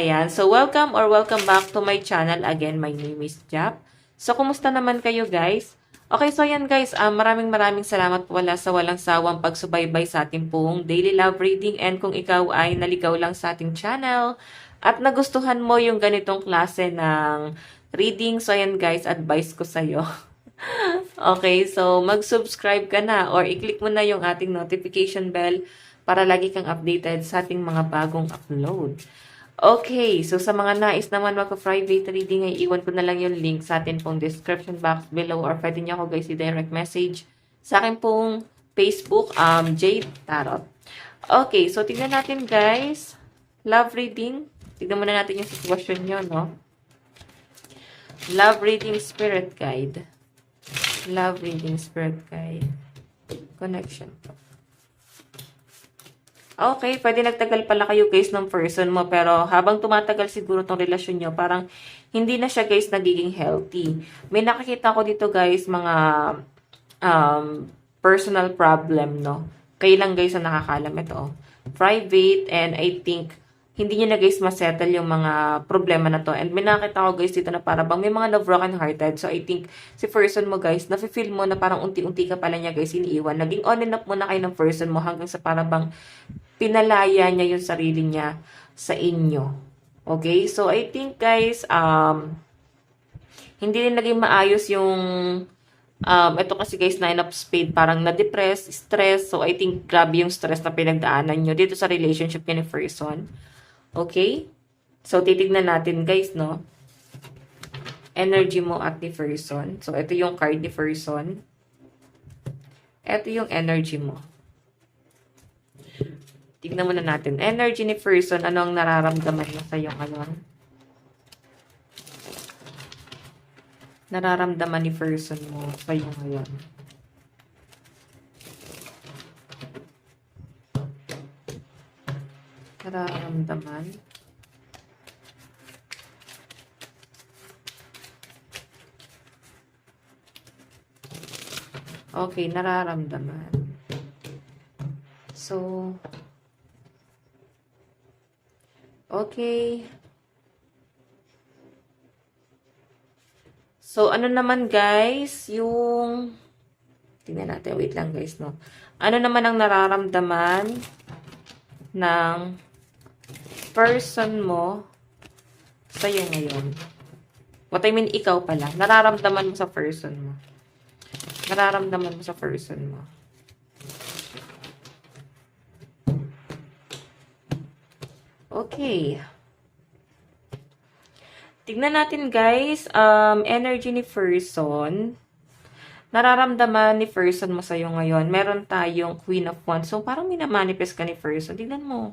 Ayan, so welcome back to my channel. Again, my name is Jap. So, kumusta naman kayo guys? Okay, so yan guys, maraming salamat po wala sa walang sawang pagsubaybay sa ating pong daily love reading. And kung ikaw ay naligaw lang sa ating channel at nagustuhan mo yung ganitong klase ng reading, so yan guys, advice ko sa'yo. Okay, so mag-subscribe ka na or i-click mo na yung ating notification bell para lagi kang updated sa ating mga bagong upload. Okay, so sa mga nais naman magpa-private reading ay iwan ko na lang yung link sa atin pong description box below or pwede niyo ako guys i-direct message sa akin pong Facebook, Jade Tarot. Okay, so tignan natin guys, love reading. Tignan muna natin yung sitwasyon nyo, no? Love reading spirit guide. Love reading spirit guide. Connection. Okay, pwede nagtagal pala kayo guys ng person mo, pero habang tumatagal siguro tong relasyon nyo, parang hindi na siya guys nagiging healthy. May nakikita ko dito guys, mga personal problem, no? Kayo lang guys ang nakakalam ito. Private, and I think hindi niya na guys masettle yung mga problema na to. And may nakita ko guys dito na parang may mga na-broken hearted. So I think si person mo guys, nafe-feel mo na parang unti-unti ka pala niya guys iniiwan. Naging on and off muna kayo ng person mo hanggang sa parang pinalaya niya yung sarili niya sa inyo. Okay? So, I think, guys, hindi rin naging maayos yung, ito kasi, guys, 9 of spade, parang na-depress, stress. So, I think, grabe yung stress na pinagdaanan nyo dito sa relationship niya ni person. Okay? So, titignan natin, guys, no? Energy mo at ni person. So, ito yung card ni person. Ito yung energy mo. Tignan muna natin. Energy ni person, ano ang nararamdaman mo sa'yo ngayon? Nararamdaman ni person mo sa'yo ngayon. Nararamdaman. Okay, nararamdaman. So, okay. So, ano naman guys, yung, tingnan natin, wait lang guys, no? Ano naman ang nararamdaman ng person mo sa'yo ngayon? What I mean, ikaw pala. Nararamdaman mo sa person mo. Nararamdaman mo sa person mo. Okay. Tignan natin guys, energy ni person. Nararamdaman ni person mo sa'yo ngayon. Meron tayong Queen of Wands. So, parang minamanifest ka ni person. Tignan mo.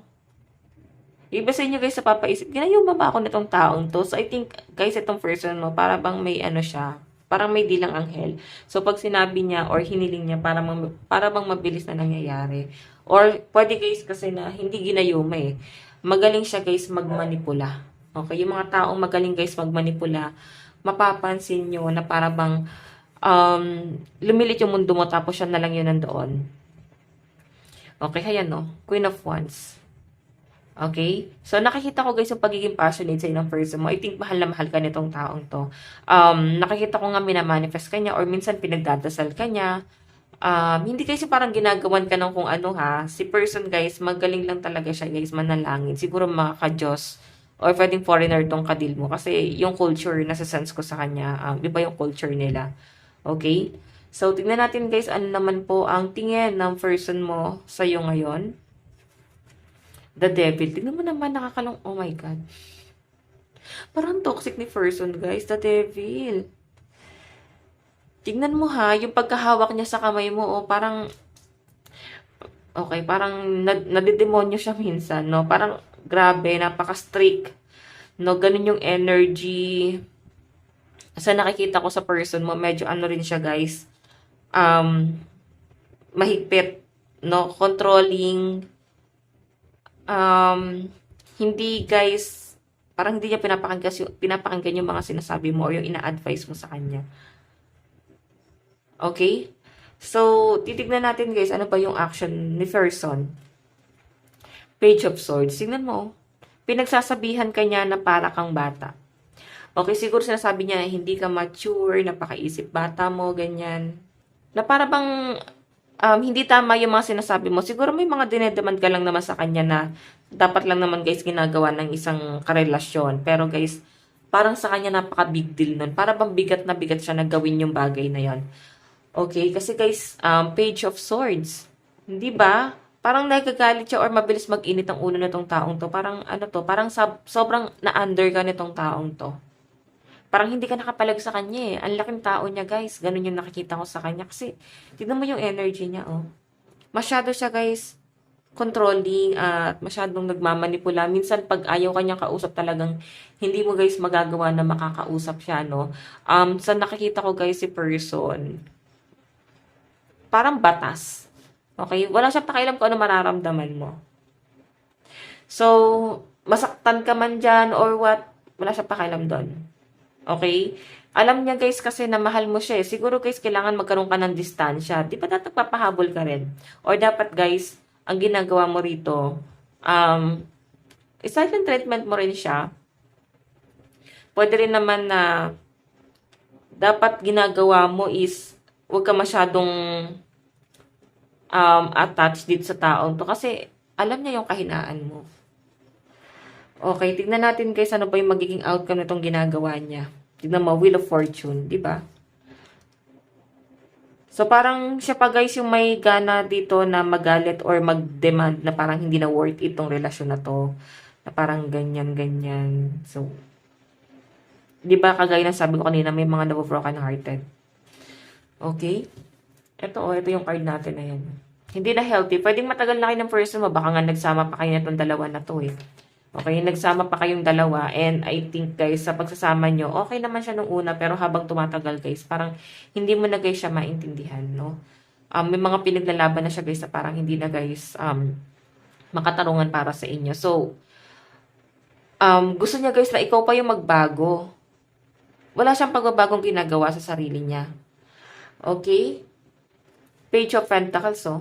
Iba sa inyo guys sa papaisip, ginayon ba ako nitong taong to? So, I think guys, itong person mo, para bang may ano siya, parang may dilang anghel. So, pag sinabi niya or hiniling niya, para bang mabilis na nangyayari. Or, pwede guys kasi na hindi ginayuma eh. Magaling siya guys magmanipula. Okay, yung mga taong magaling guys magmanipula, mapapansin nyo na para bang lumilit yung mundo mo tapos siya na lang yun nandoon. Okay, ayan no, Queen of Wands. Okay, so nakikita ko guys yung pagiging passionate sa inang person mo. I think mahal na mahal ka nitong taong to. Nakikita ko nga minamanifest ka niya or minsan pinagdadasal ka niya. Hindi kasi parang ginagawan ka ng kung ano ha. Si person guys, magaling lang talaga siya guys, manalangin. Siguro makaka-Diyos or pwedeng foreigner tong kadil mo. Kasi yung culture, nasa sense ko sa kanya, iba yung culture nila. Okay? So, tignan natin guys, ano naman po ang tingin ng person mo sa'yo ngayon. The Devil. Tignan mo naman, nakakalong, oh my God. Parang toxic ni person guys, the Devil. Tignan mo ha, yung pagkahawak niya sa kamay mo, oh, parang, okay, parang nadidemonyo siya minsan, no? Parang, grabe, napaka-strict, no? Ganun yung energy. Sa nakikita ko sa person mo, medyo ano rin siya, guys, mahigpit, no? Controlling, hindi, guys, parang hindi niya pinapakinggan yung mga sinasabi mo or yung ina-advise mo sa kanya. Okay? So, titignan natin guys, ano ba yung action ni person. Page of Swords. Tignan mo. pinagsasabihan ka niya na para kang bata. Okay, siguro sinasabi niya, hindi ka mature, napakaisip bata mo, ganyan. Na para bang hindi tama yung mga sinasabi mo. Siguro may mga dinedemand ka lang naman sa kanya na dapat lang naman guys ginagawa ng isang karelasyon. Pero guys, parang sa kanya napaka big deal nun. Para bang bigat na bigat siya na gawin yung bagay na yon. Okay, kasi guys, Page of Swords. Hindi ba? Parang nagagalit siya or mabilis mag-init ang ulo nitong taong to. Parang ano to, parang sobrang na-under ka nitong taong to. Parang hindi ka nakapalag sa kanya eh. Ang laking tao niya guys. Ganun yung nakikita ko sa kanya. Kasi, tignan mo yung energy niya oh. Masyado siya guys controlling at masyadong nagmamanipula. Minsan pag ayaw kanya kausap talagang hindi mo guys magagawa na makakausap siya no. Sa nakikita ko guys si person, parang batas. Okay? Wala siyang pakialam kung ano mararamdaman mo. So, masaktan ka man dyan or what, wala siyang pakialam doon. Okay? Alam niya guys kasi na mahal mo siya eh. Siguro guys kailangan magkaroon ka ng distansya. Di ba dapat papahabol ka rin? Or dapat guys, ang ginagawa mo rito, silent treatment mo rin siya. Pwede rin naman na dapat ginagawa mo is huwag ka masyadong attached dito sa taong to. Kasi alam niya yung kahinaan mo. Okay, tignan natin guys ano ba yung magiging outcome nitong ginagawa niya. Tignan mo, Wheel of Fortune, di ba? So, parang siya pa guys yung may gana dito na magalit or mag-demand na parang hindi na worth it tong relasyon na to. Na parang ganyan. So, di ba kagaya ng sabi ko kanina, may mga nabobroken hearted. Okay? Ito yung card natin na yan. Hindi na healthy. Pwedeng matagal na kayo ng person mo. Baka nga nagsama pa kayo na itong dalawa na to eh. Okay, nagsama pa kayong dalawa and I think guys, sa pagsasama nyo, okay naman siya nung una pero habang tumatagal guys, parang hindi mo na guys siya maintindihan, no? May mga pinaglalaban na siya guys na parang hindi na guys makatarungan para sa inyo. So, gusto niya guys na ikaw pa yung magbago. Wala siyang pagbabagong ginagawa sa sarili niya. Okay? Page of Pentacles, oh.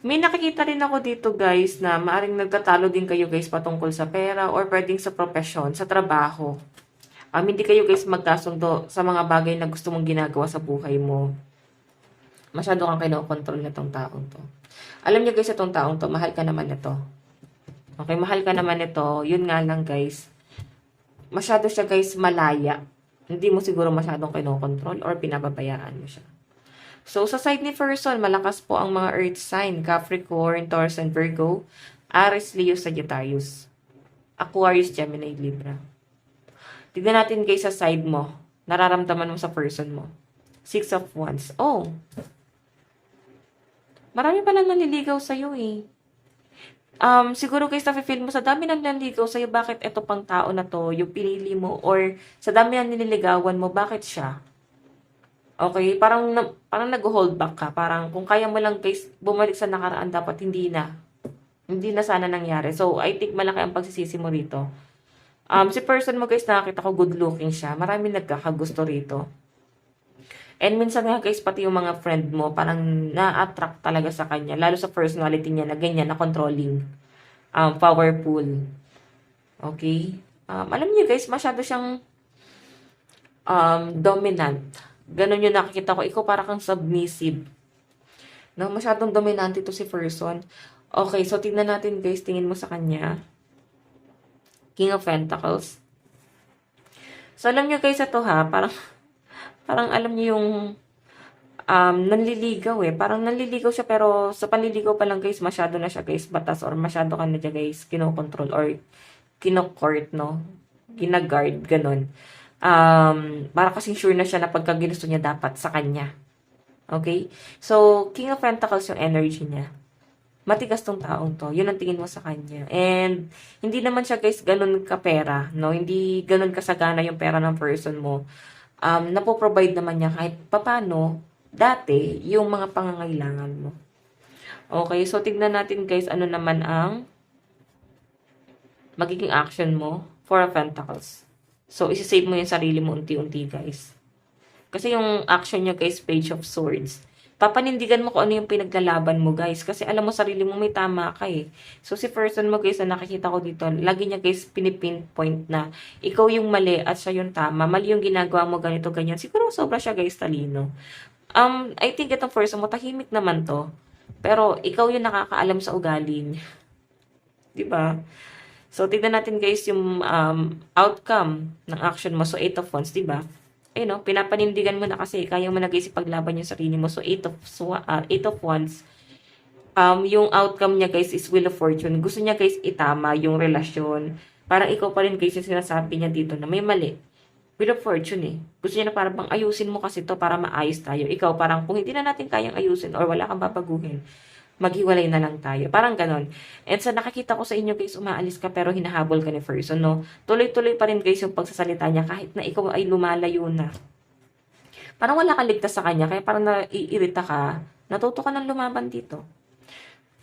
May nakikita rin ako dito guys na maaring nagtatalo din kayo guys patungkol sa pera or pwedeng sa profesyon, sa trabaho. Hindi kayo guys magkasundo sa mga bagay na gusto mong ginagawa sa buhay mo. Masyado kang kinokontrol na tong taong to. Alam niyo guys, itong taong to, mahal ka naman ito. Okay, mahal ka naman ito. Yun nga lang guys, masyado siya guys malaya. Hindi mo siguro masyadong kinokontrol or pinababayaan mo siya. So, sa side ni person, malakas po ang mga earth sign, Capricorn, Taurus, and Virgo, Aries, Leo, Sagittarius, Aquarius, Gemini, Libra. Tignan natin guys sa side mo, nararamdaman mo sa person mo. Six of Wands. Oh, marami palang nanliligaw sa'yo eh. Siguro guys, nafe-feel mo sa dami nang nanligaw sa'yo, bakit ito pang tao na to, yung pinili mo, or sa dami nang nililigawan mo, bakit siya? Okay, parang nag-hold back ka. Parang kung kaya mo lang guys bumalik sa nakaraan, dapat hindi na. Hindi na sana nangyari. So, I think malaki ang pagsisisi mo rito. Si person mo guys, nakakita ko good looking siya. Marami nagkakagusto rito. And minsan nga guys, pati yung mga friend mo, parang na-attract talaga sa kanya. Lalo sa personality niya na ganyan, na controlling. Powerful. Okay? Alam niyo guys, masyado siyang dominant. Ganon yung nakikita ko. Ikaw para kang submissive. No, masyadong dominante ito si person. Okay, so tingnan natin guys. Tingin mo sa kanya. King of Pentacles. So alam nyo guys ito ha. Parang alam nyo yung nanliligaw eh. Parang nanliligaw siya pero sa panliligaw pa lang guys, masyado na siya guys batas or masyado ka na dyan guys kinokontrol or kinokort, no? Ginagard, ganon. Para kasing sure na siya na pagka ginusto niya dapat sa kanya. Okay? So, King of Pentacles yung energy niya. Matigas tong taong to. Yun ang tingin mo sa kanya. And, hindi naman siya guys ganun kapera. No? Hindi ganun kasagana yung pera ng person mo. Napoprovide naman niya kahit papano, dati, yung mga pangangailangan mo. Okay? So, tignan natin guys, ano naman ang magiging action mo for a Pentacles. So, isi-save mo yung sarili mo unti-unti, guys. Kasi yung action nyo, guys, Page of Swords. papanindigan mo kung ano yung pinaglalaban mo, guys. Kasi alam mo sarili mo may tama ka eh. So, si person mo, guys, na nakikita ko dito, lagi niya, guys, pinipinpoint na ikaw yung mali at siya yung tama. Mali yung ginagawa mo, ganito, ganyan. Siguro sobra siya, guys, talino. I think itong person mo, tahimik naman to. Pero, ikaw yung nakakaalam sa ugali niya. Diba? So, tignan natin, guys, yung outcome ng action mo. So, 8 of Wands, diba? Eh, no, pinapanindigan mo na kasi kaya mo nag-isip paglaban yung sarili mo. So, 8 of Wands, yung outcome niya, guys, is Wheel of Fortune. Gusto niya, guys, itama yung relasyon. Parang ikaw pa rin, guys, yung sinasabi niya dito na may mali. Wheel of Fortune eh. Gusto niya na parang bang ayusin mo kasi to para maayos tayo. Ikaw parang kung hindi na natin kayang ayusin or wala kang babaguhin, maghiwalay na lang tayo. Parang ganon. And sa nakakita ko sa inyo, guys, umaalis ka pero hinahabol ka ni person, no? Tuloy-tuloy pa rin, guys, yung pagsasalita niya kahit na ikaw ay lumalayo na. Parang wala kang ligtas sa kanya, kaya parang naiirita ka, natuto ka ng lumaban dito.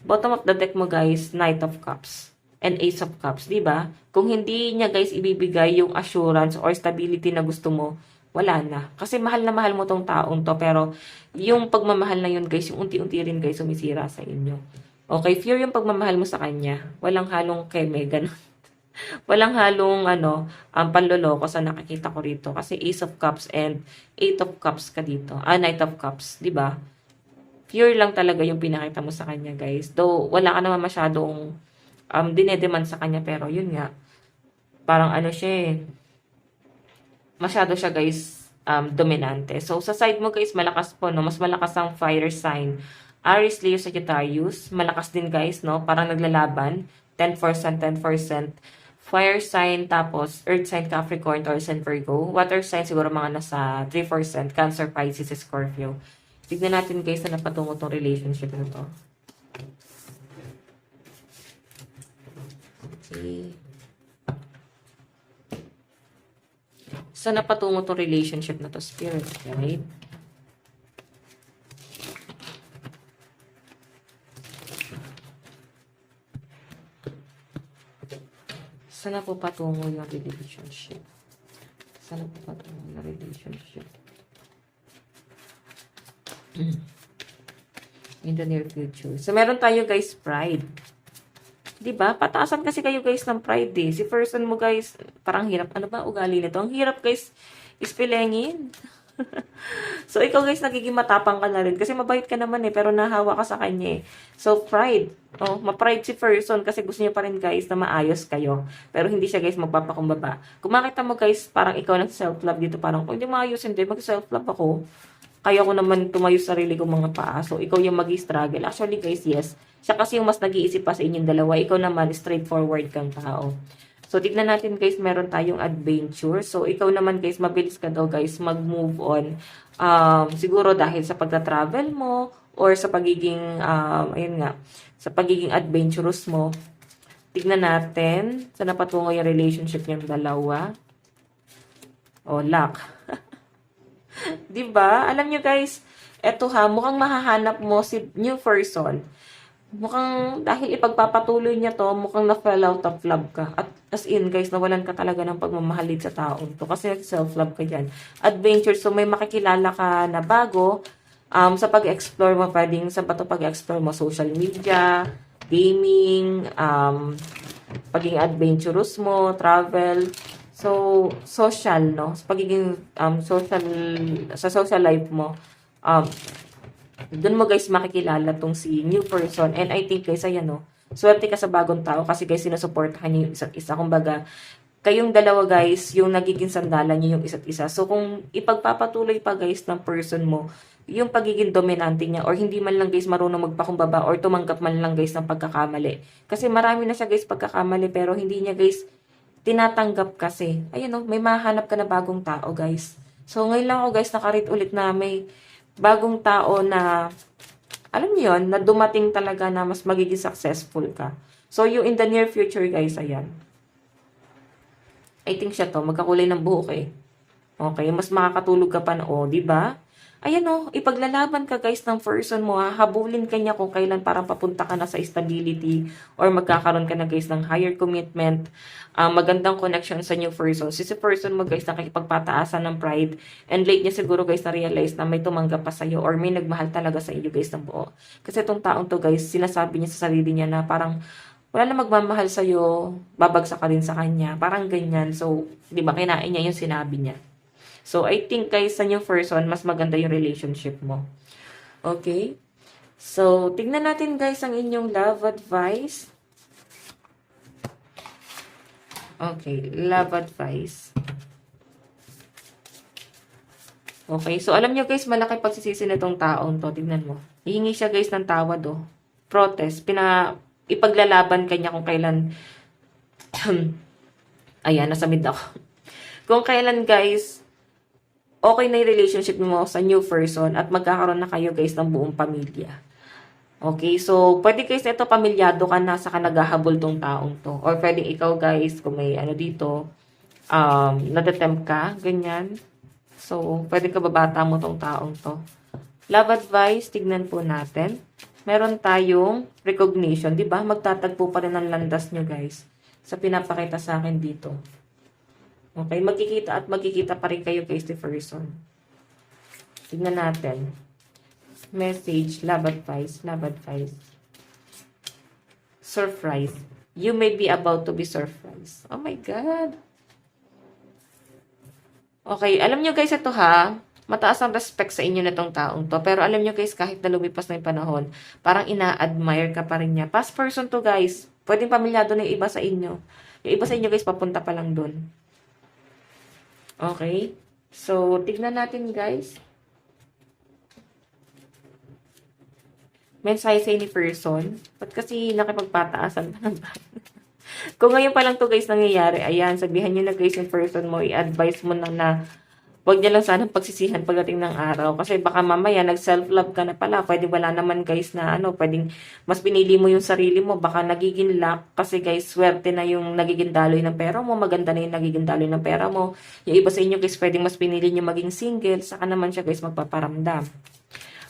Bottom of the deck mo, guys, Knight of Cups and Ace of Cups, di ba? Kung hindi niya, guys, ibibigay yung assurance or stability na gusto mo, wala na. Kasi mahal na mahal mo tong taong to, pero yung pagmamahal na yun, guys, yung unti-unti rin, guys, sumisira sa inyo. Okay, fear yung pagmamahal mo sa kanya. Walang halong keme, ganun. Walang halong, panloloko sa nakikita ko rito. Kasi Ace of Cups and 8 of Cups ka dito. Knight of Cups, di ba? Pure lang talaga yung pinakita mo sa kanya, guys. Though, wala ka naman masyadong dinedemand sa kanya, pero yun nga. Parang siya eh. Masyado siya, guys, dominante. So, sa side mo, guys, malakas po, no? Mas malakas ang fire sign. Aries, Leo, Sagittarius. Malakas din, guys, no? Parang naglalaban. 10%, 10%. Fire sign, tapos Earth sign, Capricorn, Taurus, and Virgo. Water sign, siguro mga nasa 3%. Cancer, Pisces, Scorpio. Tignan natin, guys, na napatungo tong relationship na to. Okay. Saan napatungo tong relationship na to, Spirit, right? Saan na po patungo yung relationship? Saan na po patungo yung relationship? In the near future. So, meron tayo, guys, pride. Diba? Pataasan kasi kayo, guys, ng pride eh. Si person mo, guys, parang hirap. Ano ba ugali nito? Ang hirap, guys, ispilengin. So, ikaw, guys, nagiging matapang ka na rin. Kasi mabait ka naman eh, pero nahawa ka sa kanya eh. So, pride. Oh, ma-pride si person kasi gusto niya pa rin, guys, na maayos kayo. Pero hindi siya, guys, magpapakumbaba. Kung makita mo, guys, parang ikaw ng self-love dito, parang kung hindi maayos, hindi, mag-self-love ako. Kaya ko naman tumayo sa sarili kong mga paa. So, ikaw yung mag-struggle. Actually, guys, yes. Siya kasi yung mas nag-iisip pa sa inyong dalawa. Ikaw naman, straightforward kang tao. So, tignan natin, guys, meron tayong adventure. So, ikaw naman, guys, mabilis ka daw, guys, mag-move on. Siguro dahil sa pagta-travel mo or sa pagiging, ayun nga, sa pagiging adventurous mo. Tignan natin sa napatungo yung relationship niyong dalawa. O, luck. Diba? Alam nyo, guys, eto ha, mukhang mahahanap mo si new person. Mukhang, dahil ipagpapatuloy niya to, mukhang na-fell out of love ka. At as in, guys, nawalan ka talaga ng pagmamahalit sa taong to. Kasi self-love ka dyan. Adventure, so may makikilala ka na bago. Sa pag-explore mo, pwedeng sa pag-explore mo, social media, gaming, pagiging adventurous mo, travel. So, social, no? Sa pagiging sa social life mo, doon mo, guys, makikilala tong si new person. And I think, guys, ayan, no? Swerte ka sa bagong tao kasi, guys, sinusuportahan niyo yung isa't isa. Kumbaga, kayong dalawa, guys, yung nagiging sandalan niyo yung isa't isa. So, kung ipagpapatuloy pa, guys, ng person mo, yung pagiging dominante niya or hindi man lang, guys, marunong magpakumbaba or tumanggap man lang, guys, ng pagkakamali. Kasi marami na siya, guys, pagkakamali pero hindi niya, guys, tinatanggap kasi. Ayun, no? May mahanap ka na bagong tao, guys. So, ngayon lang ako, guys, nakarit ulit na may bagong tao na, alam niyo yun, na dumating talaga na mas magiging successful ka. So, yung in the near future, guys, ayan. I think siya to, magkakulay ng buhok eh. Okay, mas makakatulog ka pa na, di ba? Ayan o, ipaglalaban ka guys ng person mo ha. Habulin ka niya kung kailan parang papunta ka na sa stability or magkakaroon ka na guys ng higher commitment. Magandang connection sa new person. Si person mo guys nakikipagpataasan ng pride and late niya siguro guys na-realize na may tumanggap pa sa'yo or may nagmahal talaga sa iyo guys ng buo. Kasi itong taong to guys, sinasabi niya sa sarili niya na parang wala na magmamahal sa'yo, babagsak ka rin sa kanya. Parang ganyan. So, di ba, kinain niya yung sinabi niya. So, I think guys, sa new person, mas maganda yung relationship mo. Okay? So, tignan natin guys ang inyong love advice. Okay, love advice. Okay, so alam nyo guys, malaki pagsisisi na itong taong to. Tignan mo. Hihingi siya guys ng tawad oh. Protest. Ipaglalaban kanya kung kailan. Ayan, nasa mid ako. Kung kailan guys, okay na yung relationship mo sa new person at magkakaroon na kayo guys ng buong pamilya. Okay, so pwede guys ito pamilyado ka na sa naghahabol tong taong to. Or pwede ikaw guys, kung may ano dito, natatempt ka, ganyan. So, pwede ka babata mo tong taong to. Love advice, tignan po natin. Meron tayong recognition, di ba? Magtatagpo pa rin ang landas nyo guys sa pinapakita sa akin dito. Okay, magkikita pa rin kayo guys, the person. Tignan natin. Message, love advice, love advice. Surprise. You may be about to be surprised. Oh my God. Okay, alam nyo guys, ito ha. Mataas ang respect sa inyo na tong taong to. Pero alam nyo guys, kahit na lumipas na yung panahon, parang ina-admire ka pa rin niya. Past person to guys. Pwedeng pamilyado na yung iba sa inyo. Yung iba sa inyo guys, papunta pa lang dun. Okay? So, tignan natin guys. Mensahe sa ni person. Ba't kasi nakipagpataasan pa ng Kung ngayon pa lang to guys nangyayari, ayan, sabihan nyo na guys yung person mo, i-advise mo na huwag niya lang sanang pagsisihan pagdating ng araw. Kasi baka mamaya, nag-self-love ka na pala. Pwede wala naman guys na pwedeng mas pinili mo yung sarili mo. Baka nagiging luck. Kasi guys, swerte na yung nagiging daloy ng pera mo. Maganda na yung nagiging daloy ng pera mo. Yung iba sa inyo guys, pwedeng mas pinili nyo maging single. Saka naman siya guys magpaparamdam.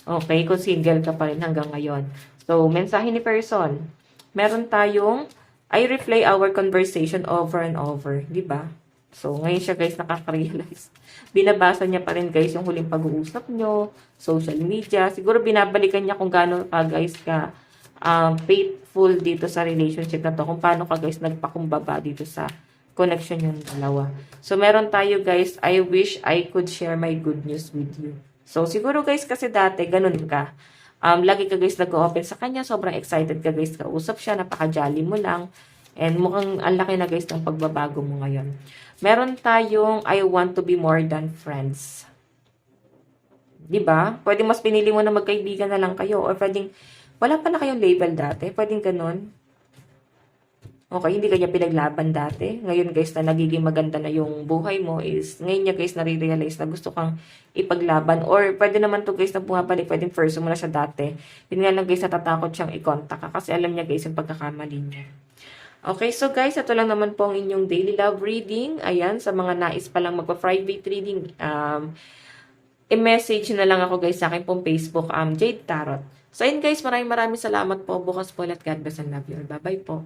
Okay, kung single ka pa rin hanggang ngayon. So, mensahe ni person. Meron tayong, I replay our conversation over and over. Diba? So, ngayon siya guys nakaka-realize. Binabasa niya pa rin guys yung huling pag-uusap nyo, social media. Siguro binabalikan niya kung gaano ka guys ka faithful dito sa relationship na to. Kung paano ka guys nagpakumbaba dito sa connection yung dalawa. So, meron tayo guys, I wish I could share my good news with you. So, siguro guys kasi dati ganun ka. Lagi ka guys nag-open sa kanya. Sobrang excited ka guys kausap siya. Napaka-jolly mo lang. And mukhang ang laki na guys ng pagbabago mo ngayon. Meron tayong I want to be more than friends. Diba? Pwede mas pinili mo na magkaibigan na lang kayo. Or pwedeng wala pa na kayong label dati. Pwedeng ganun. Okay, hindi kanya pinaglaban dati. Ngayon guys na nagiging maganda na yung buhay mo is, ngayon niya guys nare-realize na gusto kang ipaglaban. Or pwede naman to guys na bumabalik, pwedeng first mo na siya dati. Yun nga lang guys natatakot siyang i-contact ka kasi alam niya guys yung pagkakamali niya. Okay, so guys, ito lang naman po ang inyong daily love reading. Ayan, sa mga nais pa lang magpa-private reading, i-message na lang ako guys sa akin pong Facebook, Jade Tarot. So, ayun guys, maraming salamat po. Bukas po ulit. God bless and love you. Bye-bye po.